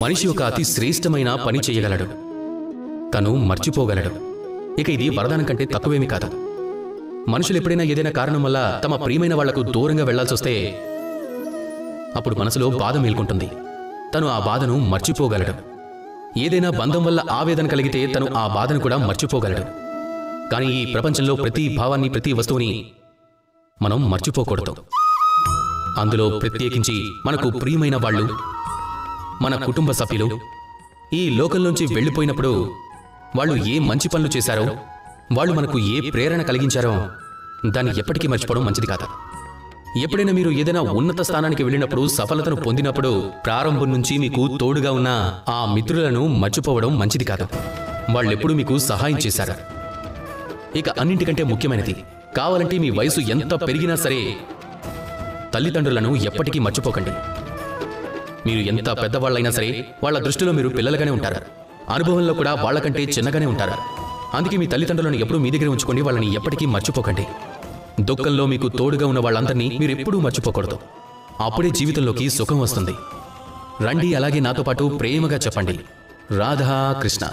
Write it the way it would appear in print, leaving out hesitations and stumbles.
మనిషి ఒక అతి శ్రేష్టమైన పని చేయగలడు, తను మర్చిపోగలడు. ఇక ఇది వరదానం కంటే తక్కువేమీ కాదు. మనుషులు ఎప్పుడైనా ఏదైనా కారణం వల్ల తమ ప్రియమైన వాళ్లకు దూరంగా వెళ్లాల్సొస్తే అప్పుడు మనసులో బాధ మేల్కొంటుంది. తను ఆ బాధను మర్చిపోగలడు. ఏదైనా బంధం వల్ల ఆవేదన కలిగితే తను ఆ బాధను కూడా మర్చిపోగలడు. కానీ ఈ ప్రపంచంలో ప్రతి భావాన్ని, ప్రతి వస్తువుని మనం మర్చిపోకూడదు. అందులో ప్రత్యేకించి మనకు ప్రియమైన వాళ్ళు, మన కుటుంబ సభ్యులు ఈ లోకంలోంచి వెళ్ళిపోయినప్పుడు వాళ్ళు ఏ మంచి పనులు చేశారో, వాళ్ళు మనకు ఏ ప్రేరణ కలిగించారో దాన్ని ఎప్పటికీ మర్చిపోవడం మంచిది కాదు. ఎప్పుడైనా మీరు ఏదైనా ఉన్నత స్థానానికి వెళ్ళినప్పుడు, సఫలతను పొందినప్పుడు ప్రారంభం నుంచి మీకు తోడుగా ఉన్న ఆ మిత్రులను మర్చిపోవడం మంచిది కాదు. వాళ్ళెప్పుడూ మీకు సహాయం చేశారు. ఇక అన్నింటికంటే ముఖ్యమైనది, కావాలంటే మీ వయసు ఎంత పెరిగినా సరే తల్లిదండ్రులను ఎప్పటికీ మర్చిపోకండి. మీరు ఎంత పెద్దవాళ్ళైనా సరే వాళ్ళ దృష్టిలో మీరు పిల్లలుగానే ఉంటారు. అనుభవంలో కూడా వాళ్ళకంటే చిన్నగానే ఉంటారు. అందుకే మీ తల్లిదండ్రులను ఎప్పుడూ మీ దగ్గర ఉంచుకోండి. వాళ్ళని ఎప్పటికీ మర్చిపోకండి. దుఃఖంలో మీకు తోడుగా ఉన్న వాళ్ళందరినీ మీరు ఎప్పుడూ మర్చిపోకూడదు. అప్పుడే జీవితంలోకి సుఖం వస్తుంది. రండి, అలాగే నాతో పాటు ప్రేమగా చెప్పండి, రాధా కృష్ణ.